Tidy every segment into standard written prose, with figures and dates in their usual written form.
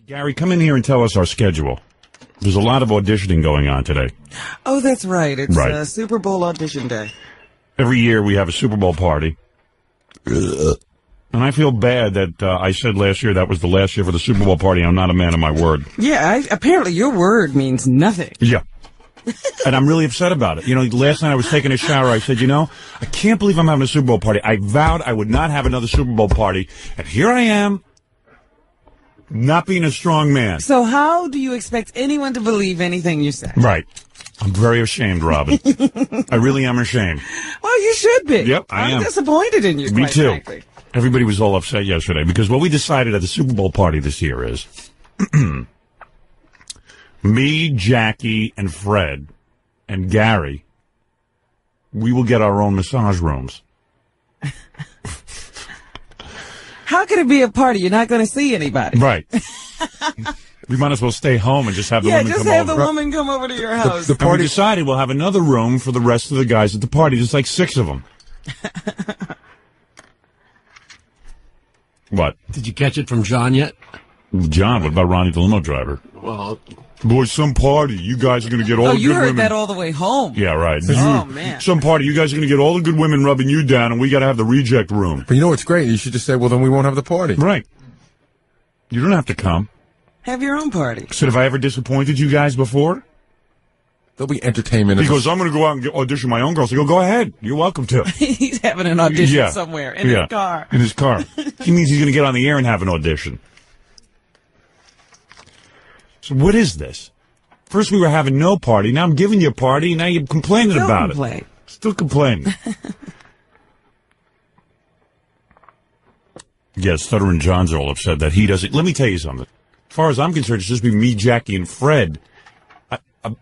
Gary, come in here and tell us our schedule. There's a lot of auditioning going on today. Oh, that's right. It's Right. Super Bowl audition day. Every year we have a Super Bowl party. And I feel bad that I said last year that was the last year for the Super Bowl party. I'm not a man of my word. Yeah, apparently your word means nothing. Yeah. And I'm really upset about it. You know, last night I was taking a shower. I said, I can't believe I'm having a Super Bowl party. I vowed I would not have another Super Bowl party. And here I am, not being a strong man. So how do you expect anyone to believe anything you say? Right. I'm very ashamed, Robin. I really am ashamed. Well, you should be. Yep, I am. I'm disappointed in you, Me quite too. frankly. Everybody was all upset yesterday because what we decided at the Super Bowl party this year is me, Jackie, and Fred, and Gary, we will get our own massage rooms. How could it be a party? You're not going to see anybody. Right. We might as well stay home and just have the women come over. Yeah, just have the woman come over to your house. The party decided we'll have another room for the rest of the guys at the party. There's like 6 of them. What? Did you catch it from John yet? John, what about Ronnie the limo driver? Well, boys, some party. You guys are going to get all the good women. Oh, you heard that all the way home. Yeah, right. Oh, man. Some party. You guys are going to get all the good women rubbing you down, and we got to have the reject room. But you know what's great? You should just say, well, then we won't have the party. Right. You don't have to come. Have your own party. So have I ever disappointed you guys before? There'll be entertainment. He goes, I'm going to go out and audition my own girls. I go ahead. You're welcome to. He's having an audition somewhere in his car. In his car. He means he's going to get on the air and have an audition. So what is this? First we were having no party. Now I'm giving you a party. Now you're complaining about it. Still complaining. Yeah, Stuttering John's all upset that he doesn't. Let me tell you something. As far as I'm concerned, it's just be me, Jackie, and Fred.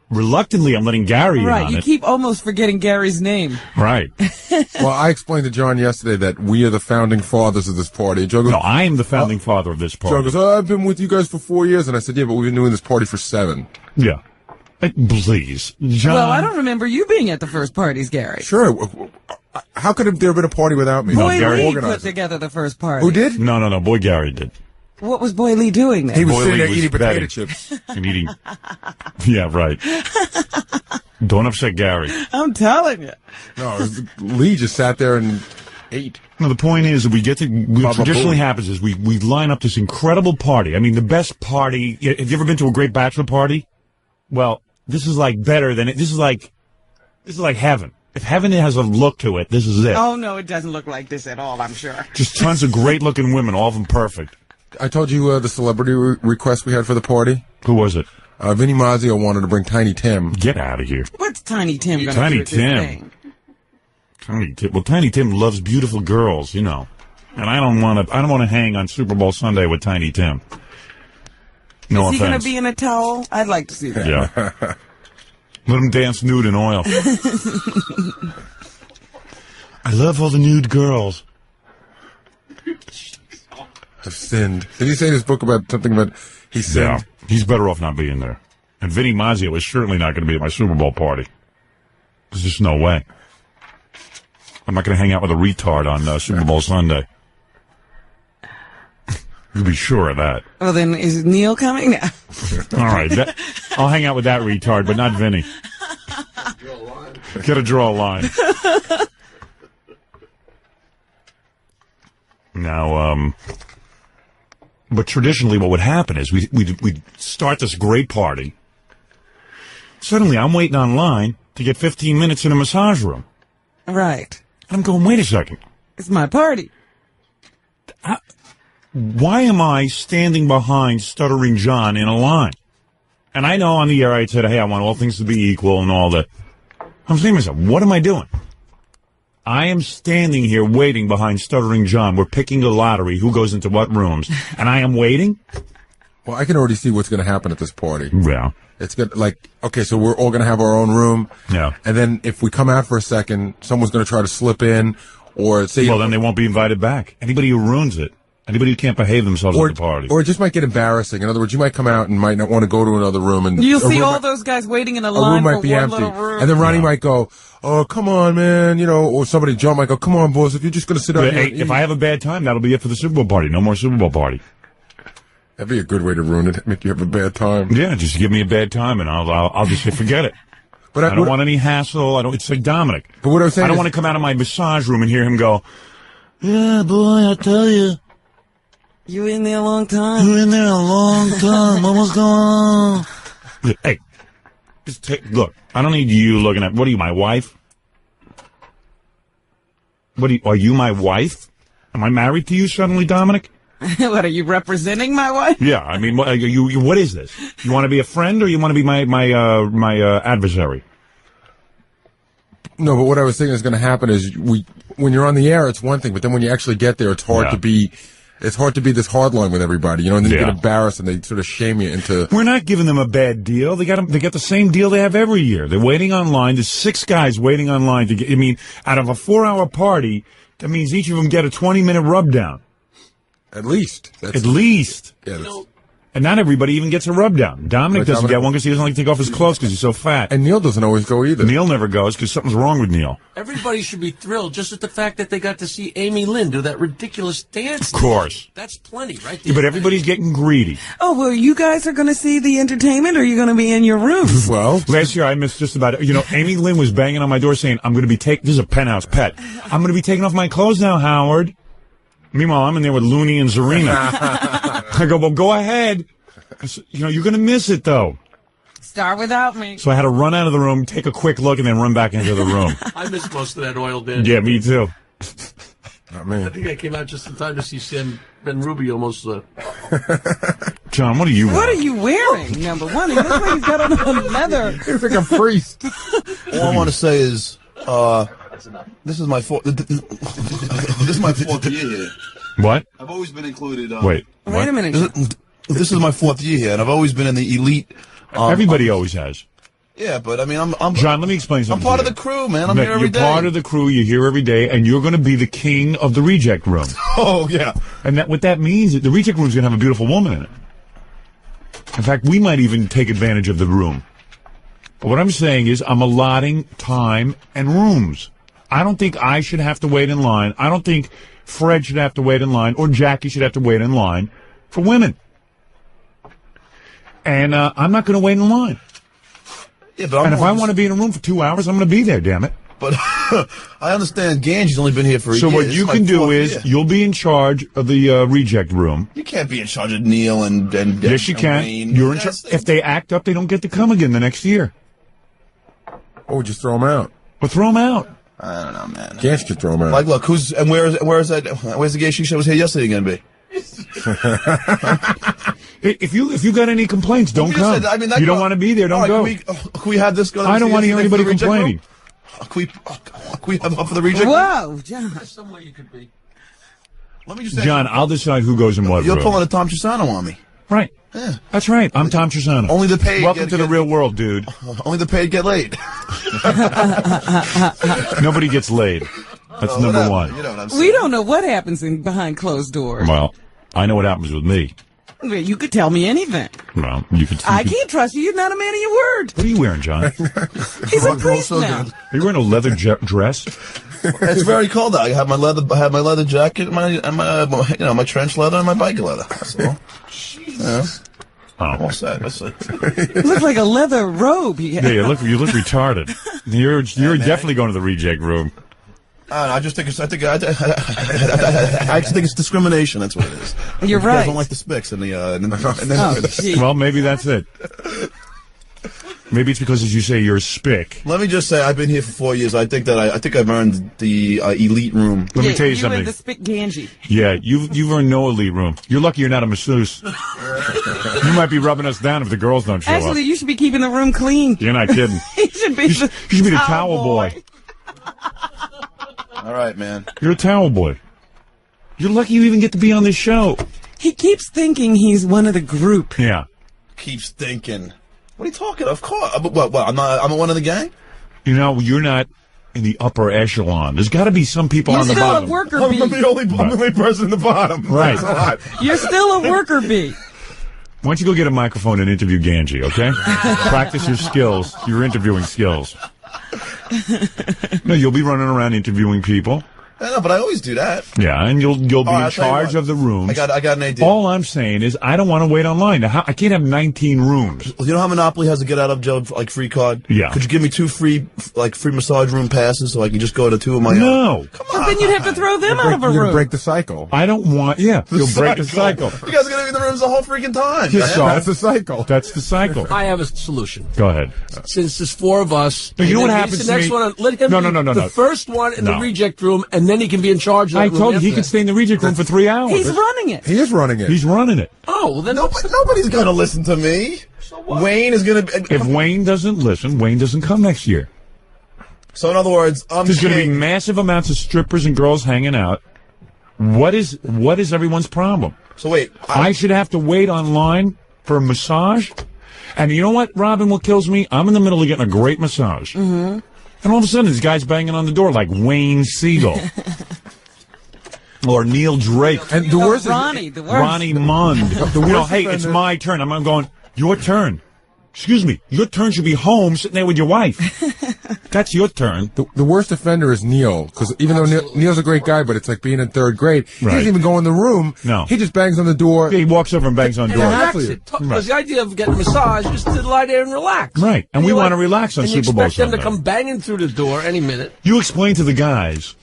Reluctantly, I'm letting Gary in on Right, you keep almost forgetting Gary's name. Right. Well, I explained to John yesterday that we are the founding fathers of this party. Joe goes, no, I am the founding father of this party. Joe goes, I've been with you guys for 4 years. And I said, yeah, but we've been doing this party for 7. Yeah. Please. John. Well, I don't remember you being at the first parties, Gary. Sure. How could there have been a party without me? Boy Gary Lee put together the first party. Who did? No. Boy Gary did. What was Boy Lee doing there? He was Boy sitting Lee there was eating potato betting. chips. And eating. Yeah, right. Don't upset Gary. I'm telling you. No, Lee just sat there and ate. No, the point is that what traditionally happens is we line up this incredible party. I mean, the best party. Have you ever been to a great bachelor party? Well, this is like better than it. This is like heaven. If heaven has a look to it, this is it. Oh, no, it doesn't look like this at all, I'm sure. Just tons of great-looking women, all of them perfect. I told you the celebrity request we had for the party. Who was it? Vinny Mazzio wanted to bring Tiny Tim. Get out of here. What's Tiny Tim going to do with this thing? Tiny Tim loves beautiful girls, And I don't want to hang on Super Bowl Sunday with Tiny Tim. No offense. Is he going to be in a towel? I'd like to see that. Yeah. Let him dance nude in oil. I love all the nude girls. I've sinned. Did he say in his book about something about he sinned? Yeah, he's better off not being there. And Vinny Mazzio is certainly not going to be at my Super Bowl party. There's just no way. I'm not going to hang out with a retard on Super Bowl Sunday. You can be sure of that. Well, then, is Neil coming now? All right. I'll hang out with that retard, but not Vinny. Gotta draw a line. Now, but traditionally what would happen is we'd start this great party. Suddenly, I'm waiting online to get 15 minutes in a massage room. Right. I'm going, wait a second. It's my party. Why am I standing behind Stuttering John in a line? And I know on the air I said, hey, I want all things to be equal and all that. I'm saying to myself, what am I doing? I am standing here waiting behind Stuttering John. We're picking the lottery, who goes into what rooms, and I am waiting? Well, I can already see what's going to happen at this party. Yeah. It's good. Okay, so we're all going to have our own room. Yeah. And then if we come out for a second, someone's going to try to slip in or say... Well, then they won't be invited back. Anybody who ruins it. Anybody who can't behave themselves at the party. Or it just might get embarrassing. In other words, you might come out and might not want to go to another room. And you'll see all those guys waiting in a line room might for be one empty. little room. And then Ronnie might go, oh, come on, man. Or somebody, John might go, come on, boys, if you're just going to sit out here. If I have a bad time, that'll be it for the Super Bowl party. No more Super Bowl party. That'd be a good way to ruin it. Make you have a bad time. Yeah, just give me a bad time, and I'll just say forget it. But I don't want any hassle. It's like Dominic. But what I was saying I don't want to come out of my massage room and hear him go, "Yeah, boy, I tell you, You in there a long time? you're in there a long time. What's going on?" Hey, just look. I don't need you looking at. What are you, my wife? Are you my wife? Am I married to you suddenly, Dominic? What, are you representing my wife? Yeah, I mean, what is this? You want to be a friend or you want to be my adversary? No, but what I was thinking is going to happen is when you're on the air, it's one thing, but then when you actually get there, it's hard to be this hard line with everybody, and then you get embarrassed and they sort of shame you into. We're not giving them a bad deal. They get the same deal they have every year. They're waiting online. There's 6 guys waiting online to get. I mean, out of a 4-hour party, that means each of them get a 20-minute rub down. At least. At least. Yeah, and not everybody even gets a rub down. Dominic doesn't get one because he doesn't like to take off his clothes because he's so fat. And Neil doesn't always go either. Neil never goes because something's wrong with Neil. Everybody should be thrilled just at the fact that they got to see Amy Lynn do that ridiculous dance. Of course. That's plenty, right? Yeah, but everybody's getting greedy. Oh, well, you guys are going to see the entertainment, or are you going to be in your rooms? Well, last year I missed just about it. Amy Lynn was banging on my door saying, "I'm going to be this is a penthouse pet. I'm going to be taking off my clothes now, Howard." Meanwhile, I'm in there with Looney and Zarina. I go, "Well, go ahead. You're going to miss it, though." Start without me. So I had to run out of the room, take a quick look, and then run back into the room. I missed most of that oil dance. Yeah, me too. Not me. I think I came out just in time to see Sam Ben Ruby almost. John, what are you wearing? What are you wearing, number one? He looks like he's got on a leather. He's like a priest. All I want to say is, this is my fourth. This is my 4th year here. What? I've always been included. Wait a minute. This is my 4th year here, and I've always been in the elite. Everybody always has. Yeah, but I mean, I'm John, let me explain I'm something. part of the crew, man. I'm here every day. You're part of the crew. You're here every day, and you're going to be the king of the reject room. Oh yeah. And what that means is the reject room is going to have a beautiful woman in it. In fact, we might even take advantage of the room. But what I'm saying is I'm allotting time and rooms. I don't think I should have to wait in line. I don't think Fred should have to wait in line, or Jackie should have to wait in line for women. And I'm not going to wait in line. Yeah, but if I want to be in a room for 2 hours, I'm going to be there, damn it. But I understand Ganji's only been here for a year. So what you can do is you'll be in charge of the reject room. You can't be in charge of Neil and yes, you can. Wayne. You're in charge. If they act up, they don't get to come again the next year. Or just throw them out. Well, throw them out. I don't know, man. Gans could throw them out. Like, look, where's the gay chic show was here yesterday going to be? If you got any complaints, don't come. Said, I mean, you don't want to be there, don't go. Can we have this go? I don't want to hear anybody complaining. Can we have up for the reject? Whoa, John. There's some way you could be. Let me just say, John, I'll decide who goes in what You're room. pulling a Tom Chisano on me. Right. Yeah. That's right. I'm Tom Chisano. Only the paid. Welcome to the real world, dude. Only the paid get laid. Nobody gets laid. That's number one. You know what I'm saying. We don't know what happens behind closed doors. Well, I know what happens with me. Well, you could tell me anything. Well, you could. I can't trust you. You're not a man of your word. What are you wearing, John? He's a priest now. Are you wearing a leather dress? It's very cold out. I have my leather jacket, my trench leather, and my biker leather. That's all. Yeah. Oh. All set. Let's see. It looks like a leather robe. Yeah, you look retarded. You're definitely going to the reject room. I just think I just think it's discrimination. That's what it is. You're You right. guys don't like the spics and the. Oh, gee. Well, maybe that's it. Maybe it's because, as you say, you're a spick. Let me just say, I've been here for 4 years. I think I've earned the elite room. Let me tell you You something. and the spick Ganji. Yeah, you've earned no elite room. You're lucky you're not a masseuse. You might be rubbing us down if the girls don't show Actually, up. you should be keeping the room clean. You're not kidding. You should be You should be the towel boy. All right, man. You're a towel boy. You're lucky you even get to be on this show. He keeps thinking he's one of the group. Yeah. Keeps thinking. What are you talking? Of course. What? I'm one of the gang. You know, you're not in the upper echelon. There's got to be some people You're on the still bottom. a worker I'm bee. the only person in the bottom. Right. That's a lot. You're still a worker bee. Why don't you go get a microphone and interview Ganji, okay? Practice your skills, your interviewing skills. No, you'll be running around interviewing people. I know, but I always do that. Yeah, and you'll be right, in I'll tell you charge what. of the rooms. I got an idea. All I'm saying is I don't want to wait online. Now, I can't have 19 rooms. You know how Monopoly has a get out of jail like free card? Yeah. Could you give me 2 free massage room passes so I can just go to 2 of my own? No. Come But on. then you'd have to throw them out of a You're room. gonna break the cycle. I don't want. Yeah, you'll break the cycle. You guys are gonna be in the rooms the whole freaking time. Yeah, man. so- That's the cycle. That's the cycle. I have a solution. Go ahead. Since there's 4 of us, But you know and what then happens he's to the next me- one. Let him No, be no. the first one in No. the reject room, and then he can be in charge of that I room told you after he could that. stay in the reject room for 3 hours. He's running it. He is running it. He's running it. Oh, well then Nobody's gonna listen to me. Wayne is gonna. If Wayne doesn't listen, Wayne doesn't come next year. So in other words, There's going to be massive amounts of strippers and girls hanging out. What is everyone's problem? So wait, I should have to wait online for a massage? And you know what, Robin, what kills me? I'm in the middle of getting a great massage. Mm-hmm. And all of a sudden, this guy's banging on the door like Wayne Siegel. Or Neil Drake. And the worst Ronnie, the worst. Ronnie Mund. Hey, it's my turn. I'm going, your turn. Excuse me, your turn should be home sitting there with your wife. That's your turn. the worst offender is Neil, because even though Neil's a great guy, but it's like being in 3rd grade. He Right. doesn't even go in the room. No. He just bangs on the door. He walks over and bangs on and doors. relax Exactly. it. Because the idea of getting a massage is to lie there and relax. Right. And we you want to relax on and you Super Bowl expect them to Sunday. come banging through the door any minute. You explain to the guys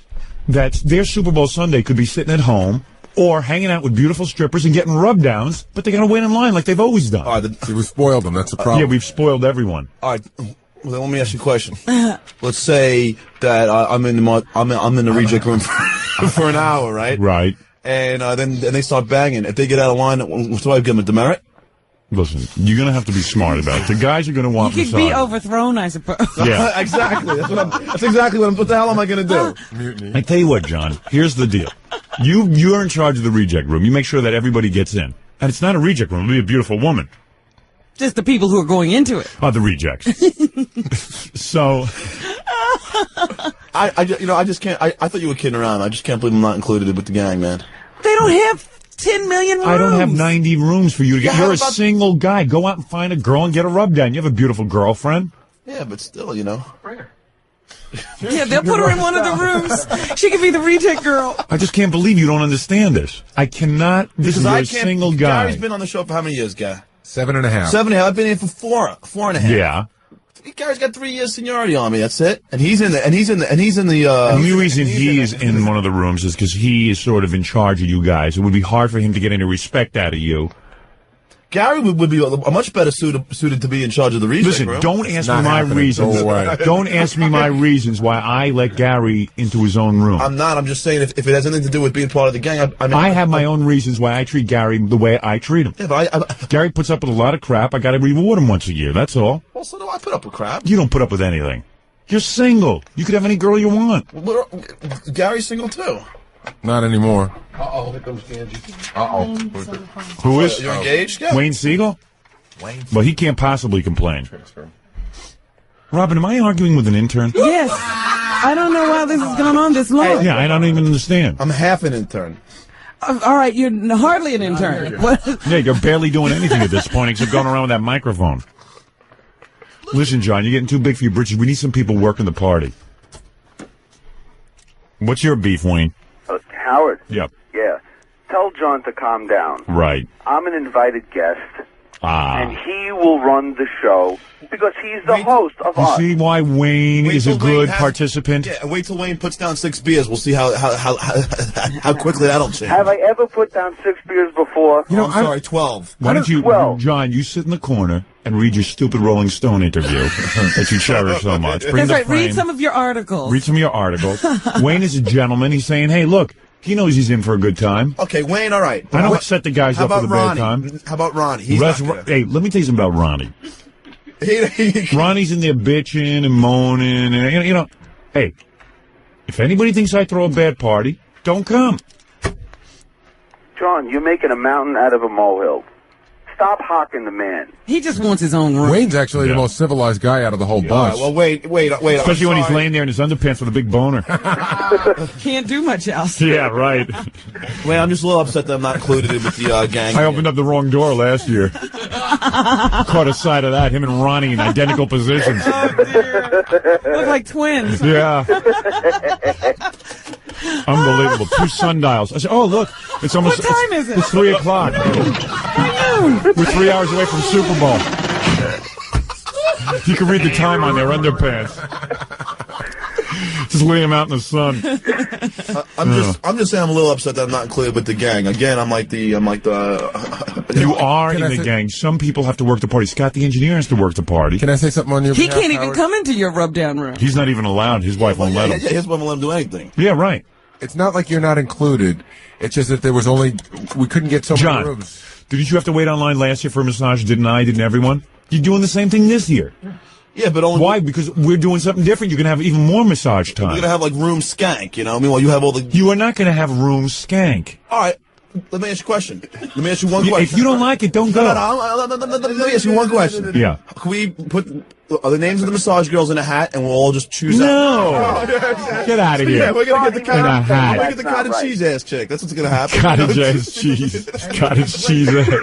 that their Super Bowl Sunday could be sitting at home or hanging out with beautiful strippers and getting rub downs, but they got to wait in line like they've always done. all right, We've spoiled them. That's the problem. Yeah, we've spoiled everyone. all right. Well, let me ask you a question. Let's say that I'm in the reject room for an hour, right? Right. And then they start banging. If they get out of line, what do I give them a demerit? Listen, you're going to have to be smart about it. The guys are going to You want could massage. be overthrown, I suppose. Yeah. Exactly. That's exactly what the hell am I going to do? I tell you what, John, here's the deal. You're in charge of the reject room. You make sure that everybody gets in. And it's not a reject room. It'll be a beautiful woman. Just the people who are going into it. Oh, the rejects. So, I just can't. I thought you were kidding around. I just can't believe I'm not included with the gang, man. They don't have 10 million rooms. I don't have 90 rooms for you to get. Yeah, You're how a about- single guy. Go out and find a girl and get a rub down. You have a beautiful girlfriend. Yeah, but still, you know. Yeah, they'll put her in one of the rooms. She could be the reject girl. I just can't believe you don't understand this. I cannot. This is a single guy. Gary's been on the show for how many years, Gary? 7.5. 7.5. I've been here for four and a half. Yeah. Gary's got 3 years seniority on me. That's it. And he's in the. And the. The only reason he is in one of the rooms is because he is sort of in charge of you guys. It would be hard for him to get any respect out of you. Gary would be a much better suited to be in charge of the reject Listen, room. don't ask me not my happening. reasons. Go away. Don't ask me my reasons why I let Gary into his own room. I'm not. I'm just saying if it has anything to do with being part of the gang, I have my own reasons why I treat Gary the way I treat him. Yeah, but Gary puts up with a lot of crap. I got to reward him once a year. That's all. well, so do I put up with crap. You don't put up with anything. You're single. You could have any girl you want. Gary's single too. Not anymore. Uh-oh, here comes Angie. Who is? You're engaged, Gary? Wayne Siegel? Well, he can't possibly complain. Robin, am I arguing with an intern? Yes. I don't know why this has gone on this long. Yeah, I don't even understand. I'm half an intern. All right, you're hardly an intern. What? Yeah, you're barely doing anything at this point except going around with that microphone. Listen, John, you're getting too big for your britches. We need some people working the party. What's your beef, Wayne? Howard? Yep. Yeah. Tell John to calm down. Right. I'm an invited guest, and Ah. he will run the show because he's the host of You us. see why Wayne Wait is a till Wayne good has- participant? Yeah, wait till Wayne puts down 6 beers. We'll see how quickly that'll change. Have I ever put down 6 beers before? You know, I'm sorry, 12. Why don't you, Well- John, you sit in the corner and read your stupid Rolling Stone interview that you cherish so much. Bring That's the right. frame. Read some of your articles. Read some of your articles. Wayne is a gentleman. He's saying, hey, look, he knows he's in for a good time. Okay, Wayne, all right. I don't set the guys How up for about the bad Ronnie? time. How about Ronnie? He's Let's- not hey, let me tell you something about Ronnie. good. Ronnie's in there bitching and moaning. And, you know, hey, if anybody thinks I throw a bad party, don't come. John, you're making a mountain out of a molehill. Stop hawking the man. He just wants his own room. Wayne's actually Yeah. the most civilized guy out of the whole All bunch. right, well, wait. Especially when he's laying there in his underpants with a big boner. Can't do much else. Yeah, right. Wait, I'm just a little upset that I'm not included with the gang. I opened up the wrong door last year. Caught a sight of that. Him and Ronnie in identical positions. Oh, dear. Look like twins. Yeah. Unbelievable. 2 sundials. I said, oh, look. It's almost. What time is it? It's 3 o'clock. We're 3 hours away from Super Bowl. You can read the time on their underpants. Just lay them out in the sun. I'm just saying I'm a little upset that I'm not included with the gang. Again, I'm like the. You are in the gang. Some people have to work the party. Scott, the engineer, has to work the party. Can I say something on your He behalf, can't even Howard? come into your rub-down room. He's not even allowed. His wife won't let him. Yeah, his wife won't let him do anything. Yeah, right. It's not like you're not included. It's just that we couldn't get so many rooms. Didn't you have to wait online last year for a massage? Didn't I? Didn't everyone? You're doing the same thing this year. Yeah, but only. Why? Because we're doing something different. You're going to have even more massage time. You're going to have like room skank, you know? I mean, while you have all the. You are not going to have room skank. All right. Let me ask you a question. Let me ask you one question. If you don't like it, don't go. No, let me ask you one question. Yeah. Can we put the names of the massage girls in a hat and we'll all just choose No. out? Get out of here. Yeah, we're going to get the hat. cottage cheese ass chick. That's what's going to happen. Cottage cheese. Cottage cheese ass chick.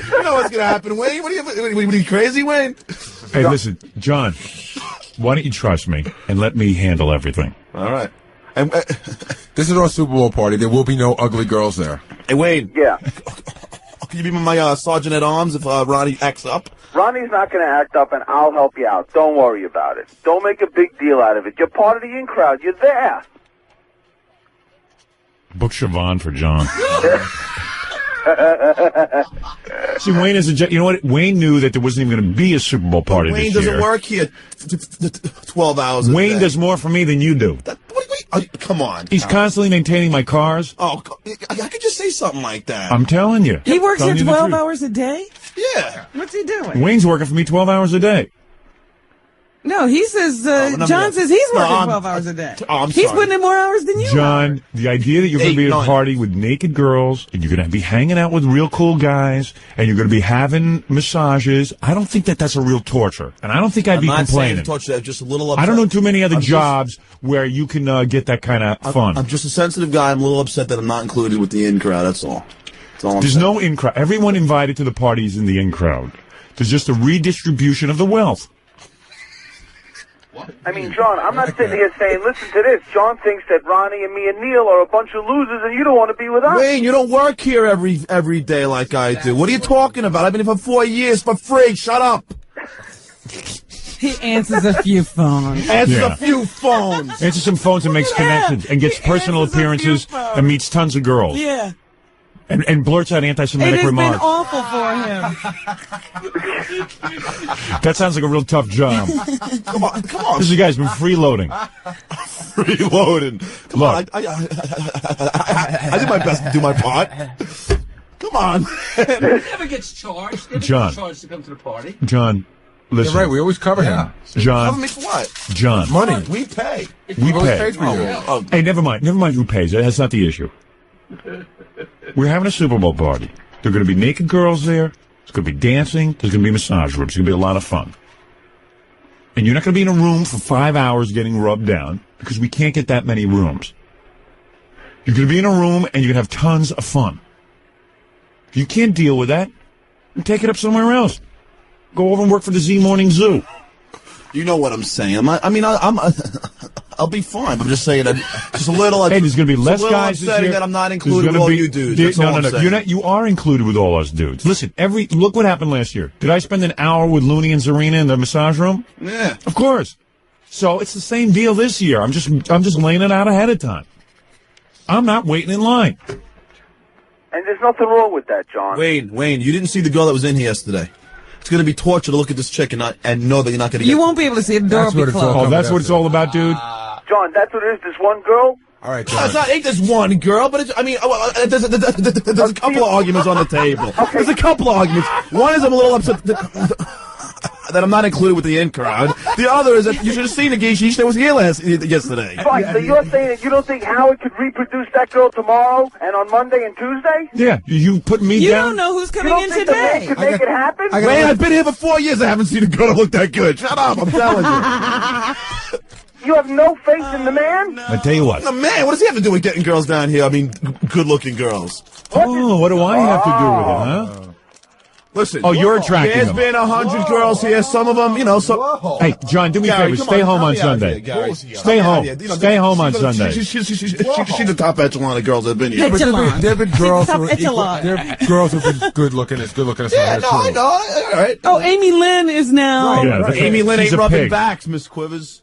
You know what's going to happen, Wayne? What are you crazy, Wayne? Hey, listen, John, why don't you trust me and let me handle everything? All right. This is our Super Bowl party. There will be no ugly girls there. Hey, Wayne. Yeah. Can you be my sergeant at arms if Ronnie acts up? Ronnie's not going to act up, and I'll help you out. Don't worry about it. Don't make a big deal out of it. You're part of the in crowd. You're there. Book Siobhan for John. See, Wayne is you know what? Wayne knew that there wasn't even going to be a Super Bowl party Wayne this year. doesn't work here 12 hours a day. Wayne does more for me than you do. Come on. He's constantly maintaining my cars. Oh, I could just say something like that. I'm telling you. He works here Telling you the 12 truth. hours a day? Yeah. What's he doing? Wayne's working for me 12 hours a day. No, he says, John says he's working 12 hours a day. I'm He's sorry. putting in more hours than you John, the idea that you're going to be at a 9. party with naked girls and you're going to be hanging out with real cool guys and you're going to be having massages, I don't think that that's a real torture. And I don't think I'd be complaining. I'm not saying just a little upset. I don't know too many other jobs where you can get that kind of fun. I'm just a sensitive guy. I'm a little upset that I'm not included with the in crowd. That's all. That's all I'm There's saying. no in crowd. Everyone invited to the party is in the in crowd. There's just a redistribution of the wealth. I mean, John, I'm not sitting here saying, listen to this. John thinks that Ronnie and me and Neil are a bunch of losers and you don't want to be with us. Wayne, you don't work here every day like I do. What are you talking about? I've been here for 4 years for free. Shut up. He answers a few phones. Answers a few phones. Answers some phones and makes connections and gets personal appearances and meets tons of girls. Yeah. And blurts out anti-Semitic It has remarks. been awful for him. That sounds like a real tough job. Come on. This guy's been freeloading. Reloading. Come on. I did my best to do my part. Come on. He never gets charged. He never John. gets charged to come to the party. John, listen. You're right. We always cover him. John. Cover me for what? John. Money. We pay. We always pay. paid for you. Oh, Hey, never mind. Never mind who pays. That's not the issue. We're having a Super Bowl party. There are going to be naked girls there. There's going to be dancing. There's going to be massage rooms. It's going to be a lot of fun. And you're not going to be in a room for 5 hours getting rubbed down because we can't get that many rooms. You're going to be in a room and you're going to have tons of fun. If you can't deal with that, then take it up somewhere else. Go over and work for the Z Morning Zoo. you know what I'm saying. I'll be fine. I'm just saying that just a little. Hey, there's going to be less guys this year. That I'm not included with all you dudes. No. You're not. You are included with all us dudes. Listen, look what happened last year. Did I spend an hour with Looney and Zarina in the massage room? Yeah, of course. So it's the same deal this year. I'm just laying it out ahead of time. I'm not waiting in line. And there's nothing wrong with that, John. Wayne, you didn't see the girl that was in here yesterday. It's going to be torture to look at this chick and know that you're not going to get... You won't be able to see it. The door will be closed. Oh, that's what it's all about, dude? John, that's what it is, this one girl? All right, John. Ain't this one girl, but there's a couple of arguments on the table. There's a couple of arguments. One is I'm a little upset that I'm not included with the in crowd. The other is that you should have seen the Geishish that was here yesterday. Right, so you're saying that you don't think Howard could reproduce that girl tomorrow and on Monday and Tuesday? Yeah, you put me You down? don't know who's coming in think today. The man could make it happen? Wayne, I've been here for 4 years. I haven't seen a girl that look that good. Shut up, I'm telling you. You have no faith in the man? I tell you what. The man, what does he have to do with getting girls down here? I mean, good-looking girls. Oh, what do I have to do with it, huh? Listen. Oh, you're attracting There's them. been 100 girls here. Some of them, so. Hey, John, do me a favor. Stay home on Sunday. Stay home. Stay home on Sunday. She's the top echelon of girls that have been here. There have been girls who are Echelon. there have girls who have been good looking as some Yeah, of no, too. I know. All right. Oh, Amy Lynn is now. Yeah, Amy Lynn she's ain't a rubbing pig. backs, Miss Quivers.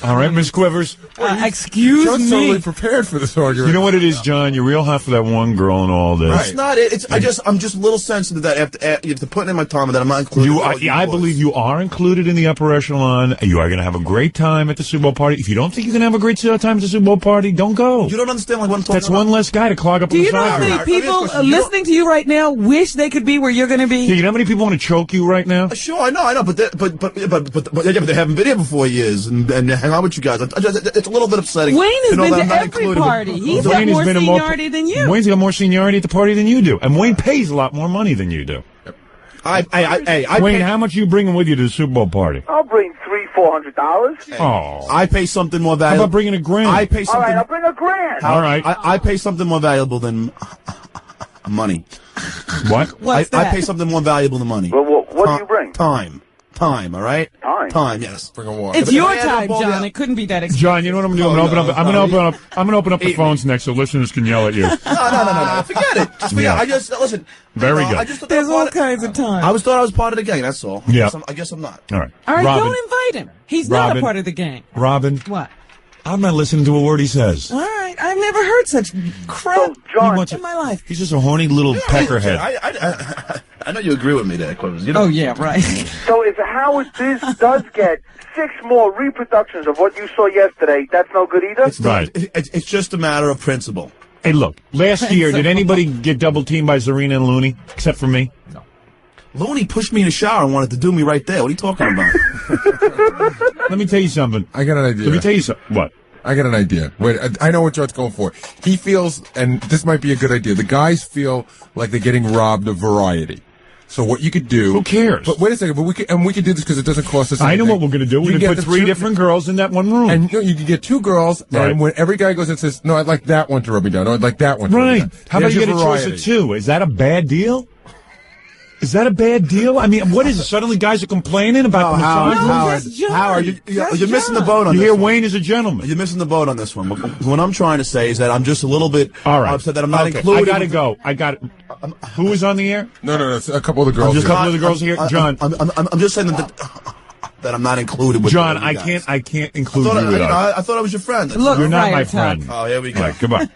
All right, Miss Quivers. Excuse John's me. totally prepared for this argument. You know what it is, John? You're real hot for that one girl and all this. It's not it. I'm just a little sensitive that after putting in my time that I'm not included. I believe you are included in the upper echelon. You are going to have a great time at the Super Bowl party. If you don't think you're going to have a great time at the Super Bowl party, don't go. You don't understand what I'm talking That's about. one less guy to clog up Do on the you know how side. many Let me people ask you a question. listening to you right now wish they could be where you're going to be? Yeah, you know how many people want to choke you right now? Sure, I know, but they haven't been here for 4 years and hang out with you guys. It's a little bit upsetting. Wayne has to know been that to I'm not every included. party. He's got Wayne has more been seniority than you. Wayne's got more seniority at the party than you do, and Wayne pays a lot more money than you do. I Wayne, pay, how much are you bringing with you to the Super Bowl party? I'll bring $300-400. Oh, I pay something more how valuable. about bringing $1,000? I pay All something. right, I'll bring $1,000. All right. I pay something more valuable than money. What? What's I that? pay something more valuable than money. Well, what do you bring? Time, all right? Time? Yes. Bring a water. It's But your if I had time, to John. ball- It couldn't be that expensive. John, you know what I'm going to do? I'm going to open up the Eat phones next so listeners can yell at you. No. Forget it. Just forget Yeah. it. Listen. Very good. I just thought There's all I kinds of time. thought I was part of the gang. That's all. Yeah. I guess I'm not. All right. All right, Robin, don't invite him. He's not Robin. a part of the gang. Robin, What? I'm not listening to a word he says. All right, I've never heard such crap So, John, He wants in my life. He's just a horny little peckerhead. I know you agree with me there, Quivers. You know, Oh, yeah, right. so if Howard does get 6 more reproductions of what you saw yesterday, that's no good either? Right. It's just a matter of principle. Hey, look, last year, did anybody get double-teamed by Zarina and Looney, except for me? Looney pushed me in the shower and wanted to do me right there. What are you talking about? Let me tell you something. I got an idea. Let me tell you something. What? I got an idea. Wait, I know what John's going for. He feels, and this might be a good idea, the guys feel like they're getting robbed of variety. So what you could do... Who cares? But wait a second, but we could do this because it doesn't cost us I know anything. what we're going to do. You We're going to get put the 3 two- different girls in that one room. And you can get 2 girls, Right. and when every guy goes and says, no, I'd like that one to rub me down, or I'd like that one to rub me Right. down. How about There's you get your a choice variety. of 2? Is that a bad deal? Is that a bad deal? I mean, what is it? Suddenly guys are complaining about the misogyny? Howard, you're missing the boat on You this hear one. Wayne is a gentleman. You're missing the boat on this one. What I'm trying to say is that I'm just a little bit All right. upset that I'm not Okay. included. I got to go. Who is on the air? No, it's a couple of the girls. Just a here. couple of the girls here. John. I'm just saying that I'm not included with John, you I guys. can't include you with us. I thought I was your friend. Look, You're not Friar my Tuck. friend. Oh, here we go. All right, goodbye.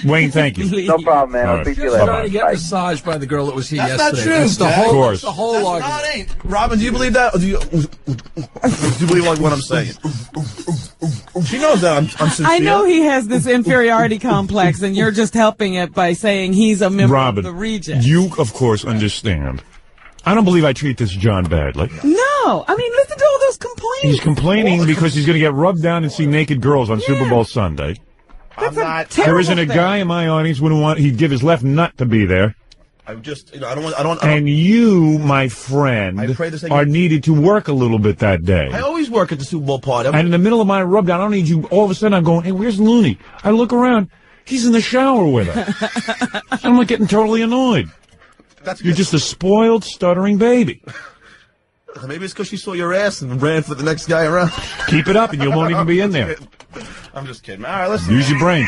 Wayne, thank you. No problem, man. All I'll right. speak to you Just later. trying to get Bye. massaged by the girl that was here That's not yesterday. true, That's the Jack. whole, Of course. that's the whole No, argument. it ain't. Robin, do you believe that? Or do you believe like what I'm saying? She knows that I'm sincere. I know he has this inferiority complex, and you're just helping it by saying he's a member Robin, of the region. you, of course, understand. I don't believe I treat this John badly. No, I mean, listen to all those complaints. He's complaining because he's going to get rubbed down and see naked girls on Super Bowl Sunday. I'm not. terrible There isn't a thing. guy in my audience wouldn't want. He'd give his left nut to be there. I'm just. I don't. And you, my friend, I pray this thing- are needed to work a little bit that day. I always work at the Super Bowl party. And in the middle of my rub down, I don't need you. All of a sudden, I'm going, hey, where's Looney? I look around. He's in the shower with her. I'm like getting totally annoyed. That's You're just a spoiled, stuttering baby. Maybe it's because she saw your ass and ran for the next guy around. Keep it up, and you won't even be in there. I'm just kidding. All right, listen. Use your brain.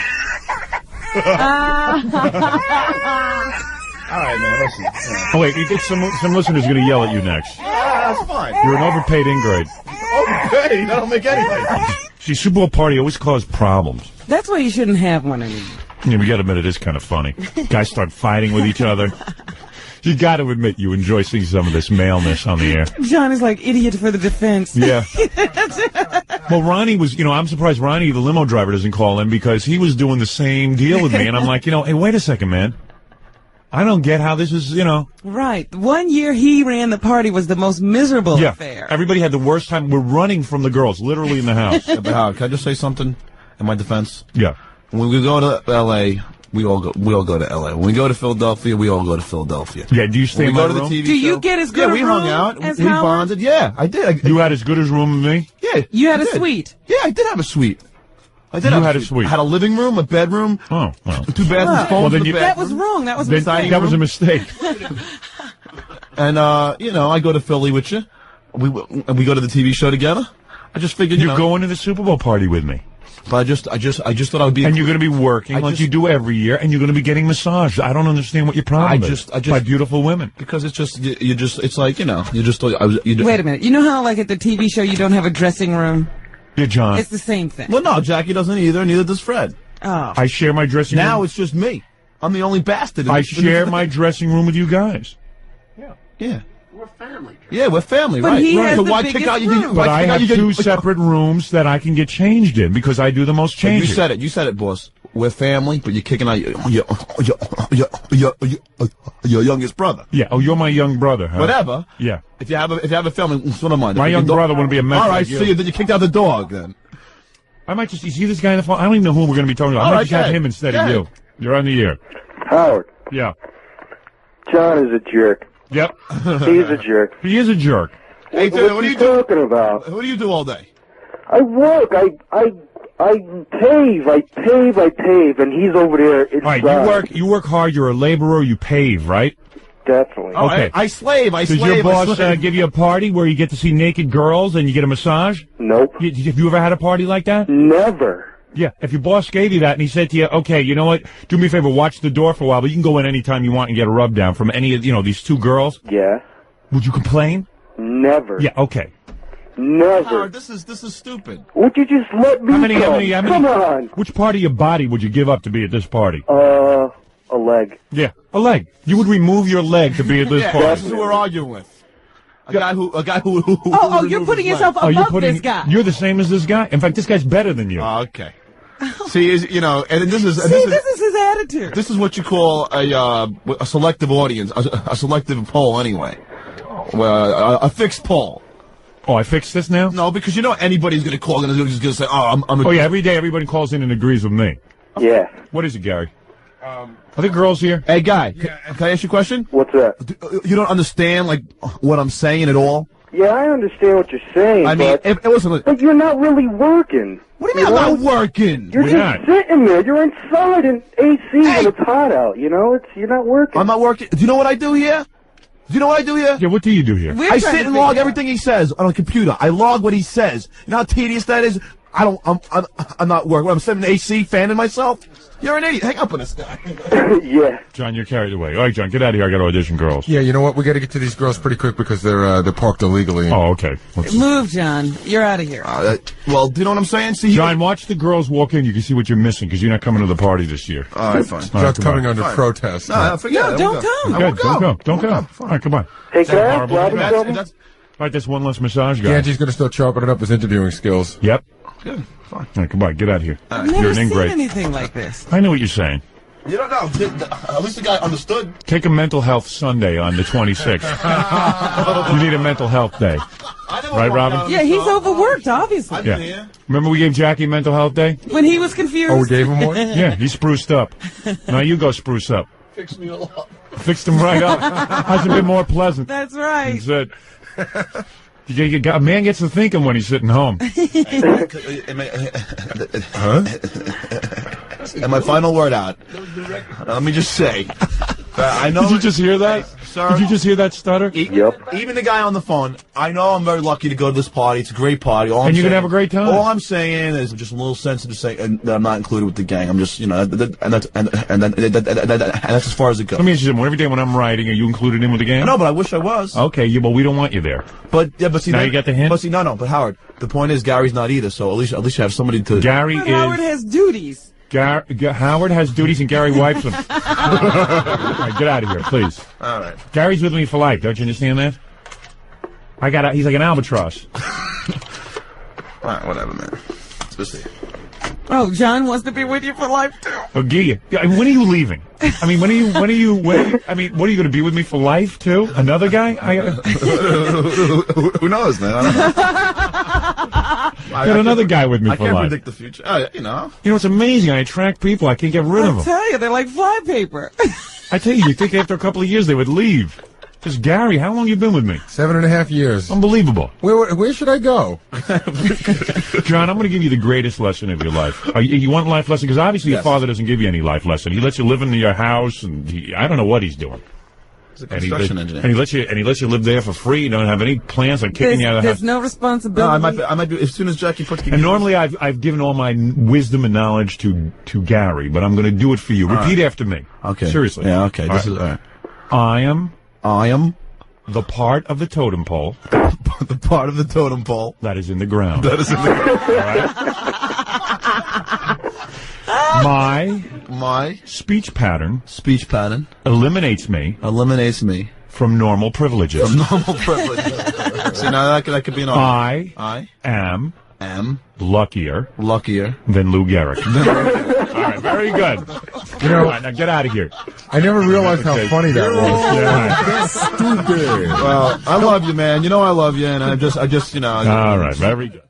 All right, man. Listen. Oh, wait, some listeners are going to yell at you next. That's fine. You're an overpaid ingrate. Okay, that don't make anything. See, Super Bowl party always cause problems. That's why you shouldn't have one anymore. Yeah, we got to admit, it is kind of funny. Guys start fighting with each other. You got to admit, you enjoy seeing some of this maleness on the air. John is like idiot for the defense. Yeah. Well, Ronnie was, I'm surprised Ronnie, the limo driver, doesn't call in because he was doing the same deal with me. And I'm like, hey, wait a second, man. I don't get how this is, Right. 1 year he ran the party was the most miserable affair. Everybody had the worst time. We're running from the girls, literally in the house. But Howard, can I just say something in my defense? Yeah. When we go to L.A., we all go to L.A. When we go to Philadelphia, we all go to Philadelphia. Yeah, do you stay When in we my go to the room? TV Do you show- get as good Yeah, a we room hung out. as We Howard? bonded. Yeah, I did. You had as good as room as me? Yeah. You had I a did. suite. Yeah, I did have a suite. I did You have had a suite. I had a living room, a bedroom, Oh, well. 2 bathrooms, Well, phones then in the you- That bathroom. was wrong. That was a Then mistake. that was a mistake. And, I go to Philly with you. We go to the TV show together. I just figured, You're going to the Super Bowl party with me. But I just thought I would be. And you're going to be working like you do every year, and you're going to be getting massaged. I don't understand what your problem is. By beautiful women. Because it's just, it's like, you just. Wait a minute. You know how, like, at the TV show, you don't have a dressing room? Yeah, John. It's the same thing. Well, no, Jackie doesn't either, neither does Fred. Oh. I share my dressing room. Now it's just me. I'm the only bastard. I share my dressing room with you guys. Yeah. We're family. Yeah, we're family, But right? he has So the why biggest kick out you? room. But I have two separate rooms that I can get changed in because I do the most You changing. said it, boss. We're family, but you're kicking out your youngest brother. Yeah. Oh, you're my young brother, huh? Whatever. Yeah. If you have a family, what's one of mine? My young brother wouldn't be a mess. All right, like you. so then you kicked out the dog then. I might just, you see this guy on the phone? I don't even know who we're going to be talking about. I might just have him instead of you. You're on the air. Howard, Yeah. John is a jerk. Yep. He's a jerk. He is a jerk. Hey, What what do are you you do? talking about? What do you do all day? I work. I pave, and he's over there inside. All right, you work hard, you're a laborer, you pave, right? Definitely. Oh, Okay. I slave. Does your boss give you a party where you get to see naked girls and you get a massage? Nope. Have you ever had a party like that? Never. Yeah, if your boss gave you that and he said to you, okay, you know what, do me a favor, watch the door for a while, but you can go in anytime you want and get a rub down from any of, these two girls, Yeah. would you complain? Never. Yeah, okay. Never. Howard, this is stupid. Would you just let me How many, Come on. Which part of your body would you give up to be at this party? A leg. Yeah, a leg. You would remove your leg to be at this Yeah, party. this is who we're arguing with. A guy who Oh, you're putting yourself above this guy. You're the same as this guy. In fact, this guy's better than you. Okay. See, and this is this is his attitude. This is what you call a selective audience, a selective poll, anyway. Well, a fixed poll. Oh, I fixed this now? No, because anybody's going to call and is going to say, "Oh, I'm." Oh yeah, every day everybody calls in and agrees with me. Yeah. What is it, Gary? Are there girls here? Hey, guy, can I ask you a question? What's that? You don't understand what I'm saying at all? Yeah, I understand what you're saying. I mean, but you're not really working. What do you mean I'm not working? You're just sitting there. You're inside in AC when it's hot out. You're not working. I'm not working. Do you know what I do here? Yeah, what do you do here? I sit and log everything he says on a computer. I log what he says. You know how tedious that is? I'm not working. I'm sitting in AC, fanning myself. You're an idiot. Hang up on this guy. Yeah. John, you're carried away. All right, John, get out of here. I got to audition girls. Yeah, you know what? We got to get to these girls pretty quick because they're parked illegally. Oh, okay. Move, John. You're out of here. Well, do you know what I'm saying? See, John, watch the girls walk in. You can see what you're missing because you're not coming to the party this year. All right, fine. John's coming under protest. No, forget it. Don't come. Good, don't go. All right, come on. Hey, can I ask Robbie That's- something? that's- All right, that's one less massage guy. Ganji's going to start sharpening up his interviewing skills. Yep. Good. Fine. All right, come on, get out of here. I've You're never an seen ingrate. anything like this. I know what you're saying. You don't know. At least the guy understood. Take a mental health Sunday on the 26th. You need a mental health day. Right, Robin? Yeah, he's overworked, obviously. Yeah. Remember we gave Jackie mental health day? When he was confused. Oh, we gave him one? Yeah, he spruced up. Now you go spruce up. Fix me up. Fixed him right up. Hasn't been more pleasant. That's right. That's it. A man gets to thinking when he's sitting home. And my final word out. Let me just say. I know. Did you just hear that? Sir, Did you just hear that stutter? Yep. Even the guy on the phone, I know I'm very lucky to go to this party. It's a great party. And you're going to have a great time. All I'm saying is just a little sensitive saying that I'm not included with the gang. I'm just, and that's as far as it goes. Let me ask you something. Every day when I'm writing, are you included in with the game? No, but I wish I was. Okay, well, we don't want you there. But see, Now you got the hint? But see, no. But Howard, the point is Gary's not either. So at least you have somebody to. Gary But is. Howard has duties. Howard has duties and Gary wipes them. All right, get out of here, please. All right. Gary's with me for life. Don't you understand that? He's like an albatross. All right, whatever, man. Let's see. Oh, John wants to be with you for life, too. Oh, Gia. When are you leaving? I mean, what are you going to be with me for life, too? Another guy? Who knows, man? I don't know. Got another guy with me I for can't life. predict the future. You know. You know, it's amazing. I attract people. I can't get rid of I them. tell you, they're like flypaper. I tell you, you think after a couple of years they would leave. Just Gary, how long you been with me? 7.5 years. Unbelievable. Where should I go? John, I'm going to give you the greatest lesson of your life. You want a life lesson? Because obviously your father doesn't give you any life lesson. He lets you live in your house, and I don't know what he's doing. He's a construction engineer. And he lets you live there for free. You don't have any plans on kicking you out of the house. There's no responsibility. No, I might be as soon as Jackie puts. And normally I've given all my wisdom and knowledge to Gary, but I'm going to do it for you. Repeat after me. Okay. Seriously. Yeah. Okay. This is all right. I am the part of the totem pole. The part of the totem pole that is in the ground. That is in the ground. All right? My speech pattern eliminates me from normal privileges. See, now that could be an argument. I am luckier than Lou Gehrig. All right, very good. You know, all right, now get out of here. I never realized how funny that was. Stupid. Well, I love you, man. You know I love you, and I just, you know. All right, very good.